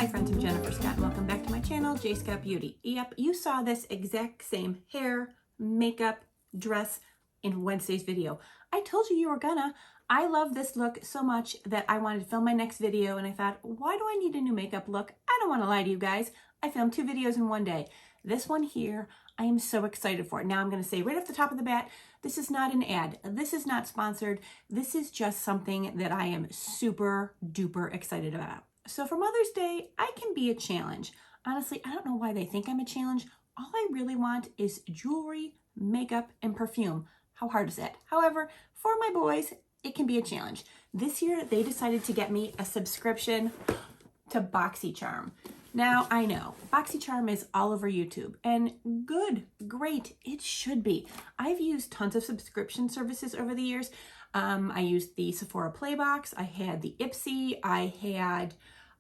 Hi friends, I'm Jennifer Scott and welcome back to my channel, J Scott Beauty. Yep, you saw this exact same hair, makeup, dress in Wednesday's video. I told you were gonna. I love this look so much that I wanted to film my next video and I thought, why do I need a new makeup look? I don't want to lie to you guys. I filmed 2 videos in one day. This one here, I am so excited for it. Now I'm going to say right off the top of the bat, this is not an ad. This is not sponsored. This is just something that I am super duper excited about. So for Mother's Day, I can be a challenge. Honestly, I don't know why they think I'm a challenge. All I really want is jewelry, makeup, and perfume. How hard is that? However, for my boys, it can be a challenge. This year, they decided to get me a subscription to BoxyCharm. Now, I know, BoxyCharm is all over YouTube, and good, great, it should be. I've used tons of subscription services over the years. I used the Sephora Playbox, I had the Ipsy, I had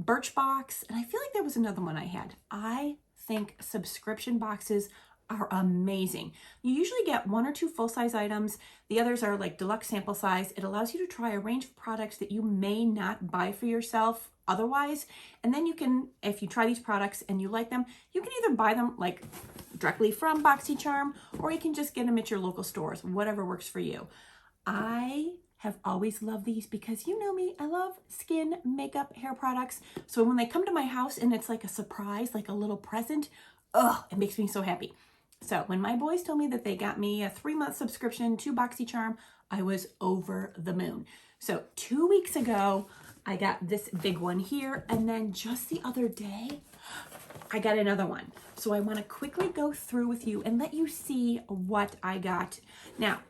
Birchbox, and I feel like there was another one I had. I think subscription boxes are amazing. You usually get 1 or 2 full-size items. The others are like deluxe sample size. It allows you to try a range of products that you may not buy for yourself otherwise. And then you can, if you try these products and you like them, you can either buy them like directly from BoxyCharm, or you can just get them at your local stores, whatever works for you. I have always loved these because you know me, I love skin, makeup, hair products. So when they come to my house and it's like a surprise, like a little present, it makes me so happy. So when my boys told me that they got me a 3-month subscription to BoxyCharm, I was over the moon. So 2 weeks ago, I got this big one here, and then just the other day, I got another one. So I want to quickly go through with you and let you see what I got. Now,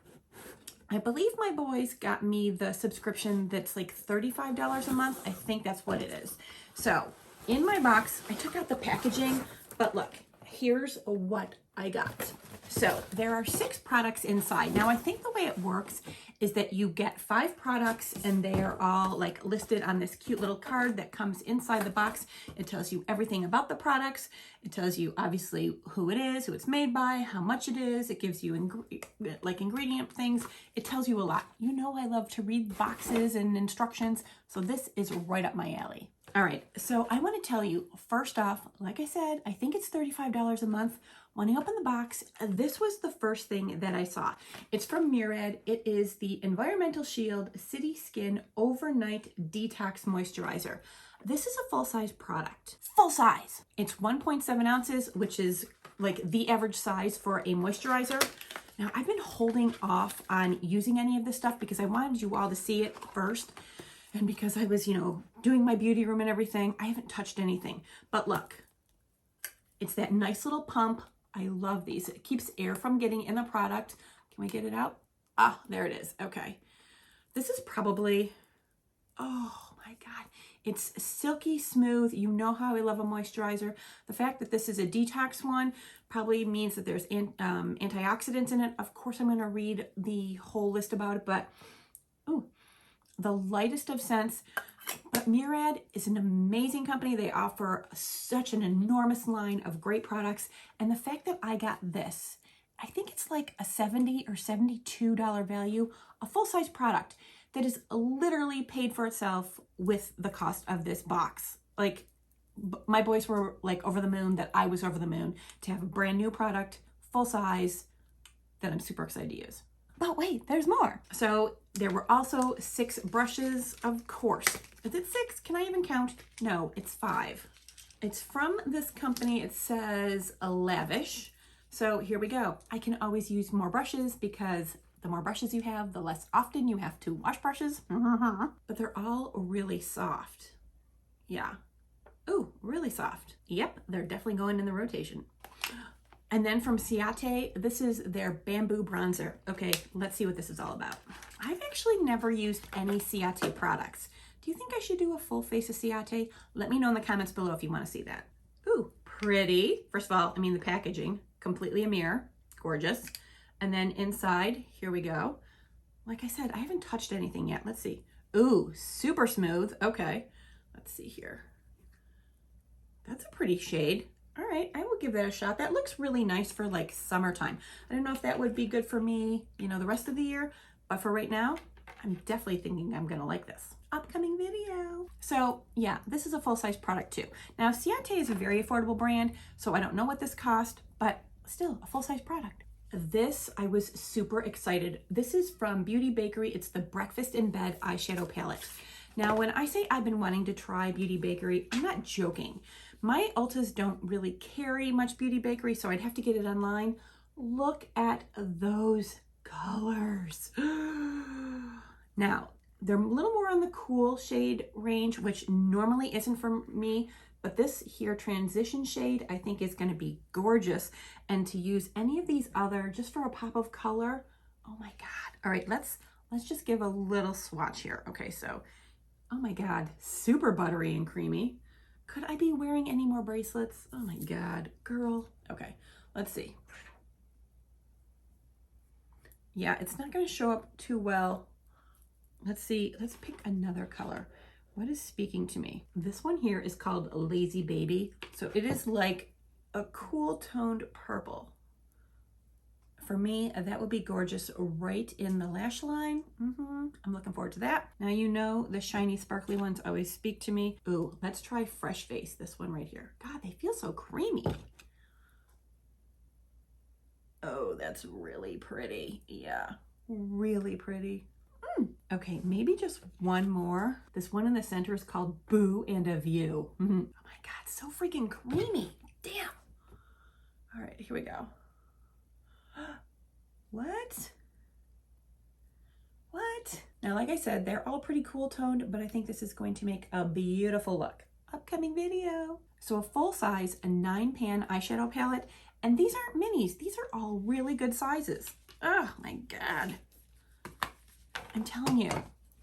I believe my boys got me the subscription that's like $35 a month. I think that's what it is. So in my box, I took out the packaging, but look, here's what I got. So there are 6 products inside. Now I think the way it works is that you get 5 products and they are all like listed on this cute little card that comes inside the box. It tells you everything about the products. It tells you obviously who it is, who it's made by, how much it is. It gives you ingredient things. It tells you a lot. You know I love to read boxes and instructions, so this is right up my alley. All right, so I want to tell you, first off, like I said, I think it's $35 a month. When I opened the box, this was the first thing that I saw. It's from Murad. It is the Environmental Shield City Skin Overnight Detox Moisturizer. This is a full-size product. Full size! It's 1.7 ounces, which is like the average size for a moisturizer. Now, I've been holding off on using any of this stuff because I wanted you all to see it first. And because I was, doing my beauty room and everything, I haven't touched anything. But look, it's that nice little pump. I love these. It keeps air from getting in the product. Can we get it out? Ah, there it is. Okay. This is probably, oh my God. It's silky smooth. You know how I love a moisturizer. The fact that this is a detox one probably means that there's antioxidants in it. Of course, I'm going to read the whole list about it, but the lightest of scents. But Murad is an amazing company. They offer such an enormous line of great products. And the fact that I got this, I think it's like a $70 or $72 value, a full-size product that is literally paid for itself with the cost of this box. Like, my boys were like over the moon that I was over the moon to have a brand new product, full size, that I'm super excited to use. But wait, there's more. So there were also 6 brushes, of course. Is it 6? Can I even count? No, it's 5. It's from this company. It says Lavish. So here we go. I can always use more brushes because the more brushes you have, the less often you have to wash brushes. But they're all really soft. Yeah. Ooh, really soft. Yep, they're definitely going in the rotation. And then from Ciate, this is their Bamboo Bronzer. Okay, let's see what this is all about. I've actually never used any Ciate products. Do you think I should do a full face of Ciate? Let me know in the comments below if you want to see that. Ooh, pretty. First of all, the packaging, completely a mirror, gorgeous. And then inside, here we go. Like I said, I haven't touched anything yet. Let's see. Ooh, super smooth. Okay, let's see here. That's a pretty shade. All right, I will give that a shot. That looks really nice for like summertime. I don't know if that would be good for me, the rest of the year, but for right now, I'm definitely thinking I'm gonna like this. Upcoming video. So yeah, this is a full-size product too. Now Ciate is a very affordable brand, so I don't know what this cost, but still a full-size product. This, I was super excited. This is from Beauty Bakery. It's the Breakfast in Bed eyeshadow palette. Now, when I say I've been wanting to try Beauty Bakery, I'm not joking. My Ultas don't really carry much Beauty Bakery, so I'd have to get it online. Look at those colors. Now, they're a little more on the cool shade range, which normally isn't for me, but this here transition shade I think is going to be gorgeous. And to use any of these other, just for a pop of color, oh my God. All right, let's just give a little swatch here. Okay, so, oh my God, super buttery and creamy. Could I be wearing any more bracelets? Oh my God, girl. Okay, let's see. Yeah, it's not going to show up too well. Let's see, let's pick another color. What is speaking to me? This one here is called Lazy Baby. So it is like a cool toned purple. For me, that would be gorgeous right in the lash line. I'm looking forward to that. Now, you know, the shiny sparkly ones always speak to me. Ooh, let's try Fresh Face, this one right here. God, they feel so creamy. Oh, that's really pretty. Yeah, really pretty. Okay, maybe just one more. This one in the center is called Boo and a View. Oh my God, so freaking creamy. Damn. All right, here we go. What? What? Now, like I said, they're all pretty cool toned, but I think this is going to make a beautiful look. Upcoming video. So a full size, a 9-pan eyeshadow palette, and these aren't minis. These are all really good sizes. Oh my God. I'm telling you,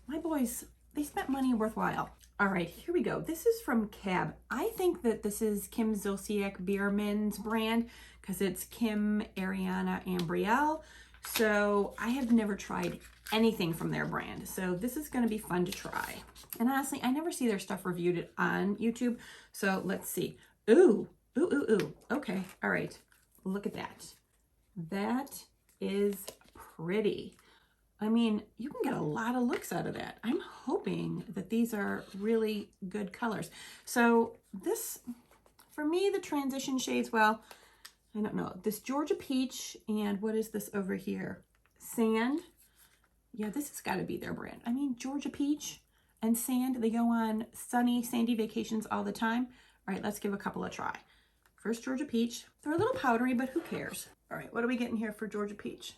my boys, they spent money worthwhile. All right, here we go. This is from Cab. I think that this is Kim Zolciak Biermann's brand because it's Kim, Ariana, and Brielle. So I have never tried anything from their brand. So this is going to be fun to try. And honestly, I never see their stuff reviewed on YouTube. So let's see. Ooh, ooh, ooh, ooh. Okay, all right. Look at that. That is pretty. I mean, you can get a lot of looks out of that. I'm hoping that these are really good colors. So this, for me, the transition shades, well, I don't know. This Georgia Peach and what is this over here? Sand. Yeah, this has got to be their brand. I mean, Georgia Peach and Sand, they go on sunny, sandy vacations all the time. All right, let's give a couple a try. First, Georgia Peach. They're a little powdery, but who cares? All right, what are we getting here for Georgia Peach?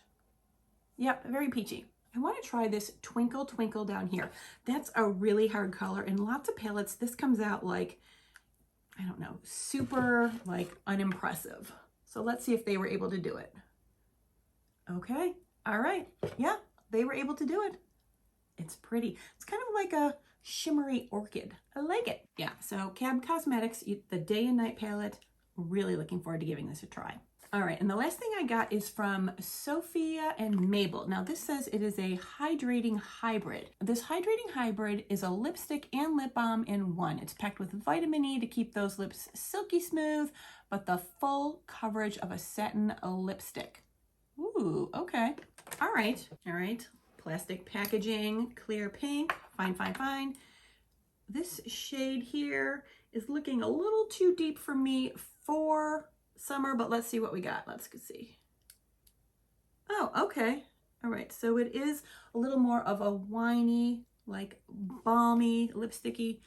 Yep, very peachy. I want to try this Twinkle Twinkle down here. That's a really hard color. In lots of palettes, this comes out like, I don't know, super like unimpressive. So let's see if they were able to do it. Okay, all right. Yeah, they were able to do it. It's pretty. It's kind of like a shimmery orchid. I like it. Yeah, so Cab Cosmetics, the Day and Night palette. Really looking forward to giving this a try. All right, and the last thing I got is from Sophia and Mabel. Now this says it is a hydrating hybrid. This hydrating hybrid is a lipstick and lip balm in one. It's packed with vitamin E to keep those lips silky smooth, but the full coverage of a satin lipstick. Ooh, okay. All right, all right. Plastic packaging, clear pink, fine, fine, fine. This shade here is looking a little too deep for me for summer, but let's see what we got. Let's see. Oh, okay. All right, so it is a little more of a winey, like balmy, lipsticky.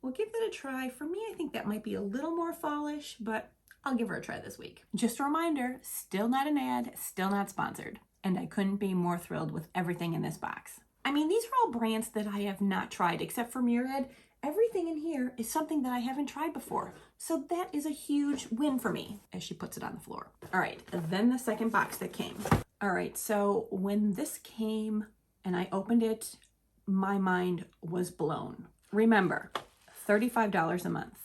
We'll give that a try. For me, I think that might be a little more fallish, but I'll give her a try this week. Just a reminder, still not an ad, still not sponsored. And I couldn't be more thrilled with everything in this box. I mean, these are all brands that I have not tried, except for Murad. Everything in here is something that I haven't tried before. So that is a huge win for me, as she puts it on the floor. All right, then the second box that came. All right, so when this came and I opened it, my mind was blown. Remember, $35 a month.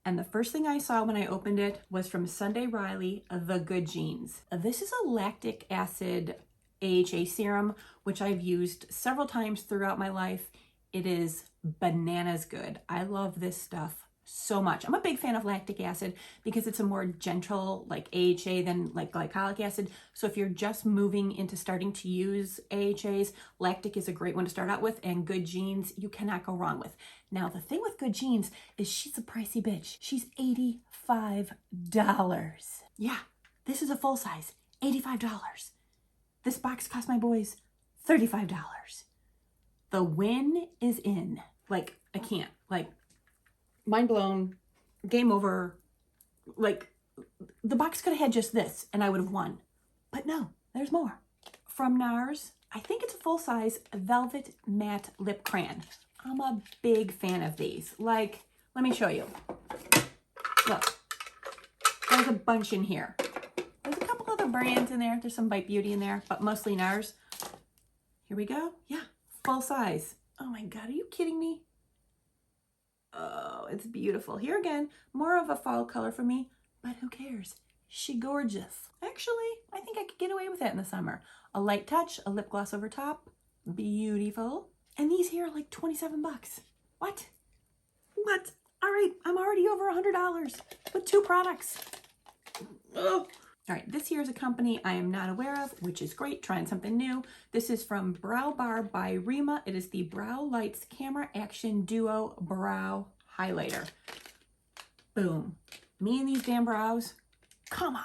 And the first thing I saw when I opened it was from Sunday Riley, The Good Genes. This is a lactic acid AHA serum, which I've used several times throughout my life. It is bananas good. I love this stuff so much. I'm a big fan of lactic acid because it's a more gentle like AHA than like glycolic acid. So if you're just moving into starting to use AHAs, lactic is a great one to start out with, and Good Genes you cannot go wrong with. Now the thing with Good Genes is she's a pricey bitch. She's $85. Yeah, this is a full size, $85. This box cost my boys $35. The win is in. Like, I can't. Like, mind blown. Game over. Like, the box could have had just this and I would have won. But no, there's more. From NARS, I think it's a full-size Velvet Matte Lip Crayon. I'm a big fan of these. Like, let me show you. Look. There's a bunch in here. There's a couple other brands in there. There's some Bite Beauty in there, but mostly NARS. Here we go. Yeah, full size. Oh my God, are you kidding me? Oh, it's beautiful. Here again, more of a fall color for me, but who cares? She gorgeous. Actually, I think I could get away with that in the summer. A light touch, a lip gloss over top. Beautiful. And these here are like 27 bucks. What? What? All right, I'm already over $100 with 2 products. Oh. All right, this here is a company I am not aware of, which is great, trying something new. This is from Brow Bar by Rima. It is the Brow Lights Camera Action Duo Brow Highlighter. Boom. Me and these damn brows. Come on.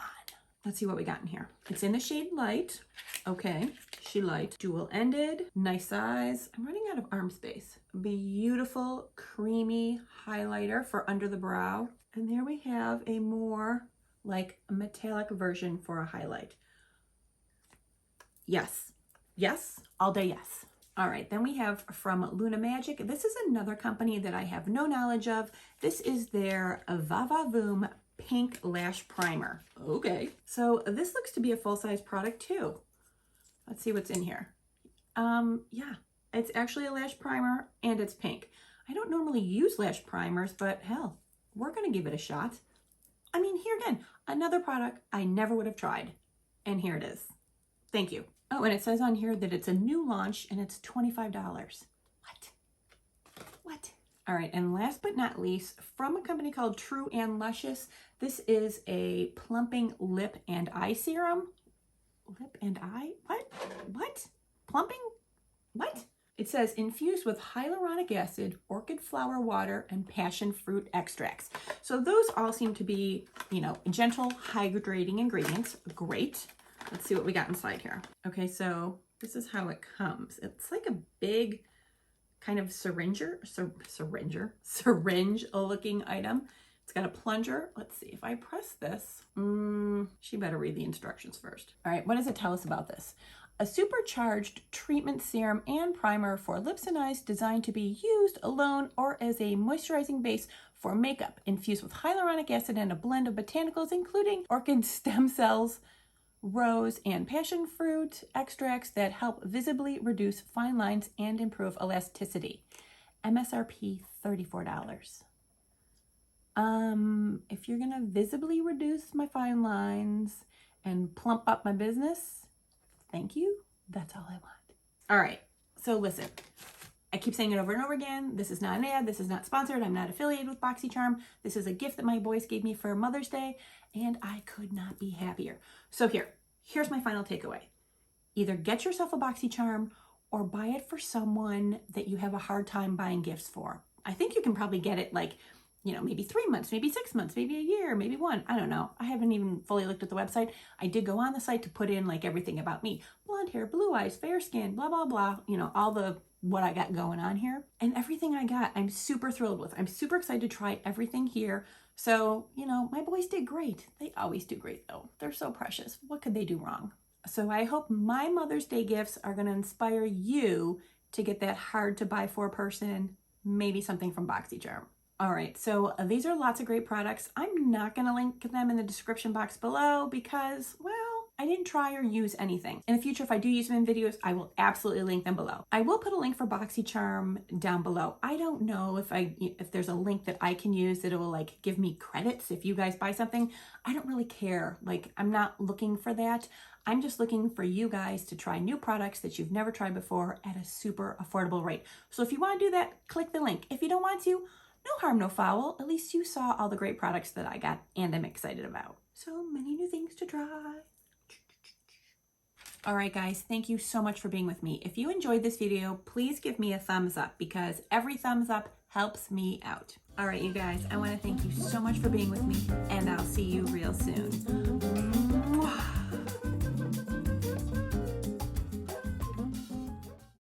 Let's see what we got in here. It's in the shade Light. Okay, she light. Dual-ended, nice size. I'm running out of arm space. Beautiful, creamy highlighter for under the brow. And there we have a more like a metallic version for a highlight. Yes, yes, all day yes. All right, then we have from Luna Magic. This is another company that I have no knowledge of. This is their Vavavoom Pink Lash Primer. Okay, so this looks to be a full-size product too. Let's see what's in here. Yeah, it's actually a lash primer and it's pink. I don't normally use lash primers, but hell, we're gonna give it a shot. I mean, here again, another product I never would have tried. And here it is. Thank you. Oh, and it says on here that it's a new launch and it's $25. What? What? All right, and last but not least, from a company called True and Luscious, this is a plumping lip and eye serum. Lip and eye? What? What? Plumping? What? It says infused with hyaluronic acid, orchid flower water, and passion fruit extracts. So those all seem to be, you know, gentle, hydrating ingredients. Great. Let's see what we got inside here. Okay, so this is how it comes. It's like a big kind of syringe looking item. It's got a plunger. Let's see if I press this. She better read the instructions first. All right, what does it tell us about this? A supercharged treatment serum and primer for lips and eyes designed to be used alone or as a moisturizing base for makeup, infused with hyaluronic acid and a blend of botanicals, including orchid stem cells, rose, and passion fruit extracts that help visibly reduce fine lines and improve elasticity. MSRP $34. If you're gonna visibly reduce my fine lines and plump up my business, thank you. That's all I want. All right. So listen, I keep saying it over and over again. This is not an ad. This is not sponsored. I'm not affiliated with BoxyCharm. This is a gift that my boys gave me for Mother's Day, and I could not be happier. So here's my final takeaway. Either get yourself a BoxyCharm or buy it for someone that you have a hard time buying gifts for. I think you can probably get it like, you know, maybe 3 months, maybe 6 months, maybe a year, maybe 1. I don't know. I haven't even fully looked at the website. I did go on the site to put in like everything about me. Blonde hair, blue eyes, fair skin, blah, blah, blah. You know, all the what I got going on here. And everything I got, I'm super thrilled with. I'm super excited to try everything here. So, you know, my boys did great. They always do great though. They're so precious. What could they do wrong? So I hope my Mother's Day gifts are going to inspire you to get that hard to buy for person, maybe something from BoxyCharm. All right, so these are lots of great products. I'm not going to link them in the description box below because, well, I didn't try or use anything. In the future, if I do use them in videos, I will absolutely link them below. I will put a link for BoxyCharm down below. I don't know if there's a link that I can use that will like give me credits if you guys buy something. I don't really care. Like, I'm not looking for that. I'm just looking for you guys to try new products that you've never tried before at a super affordable rate. So if you want to do that, click the link. If you don't want to, No harm, no foul. At least you saw all the great products that I got and I'm excited about. So many new things to try. All right, guys, thank you so much for being with me. If you enjoyed this video, please give me a thumbs up because every thumbs up helps me out. All right, you guys, I want to thank you so much for being with me, and I'll see you real soon.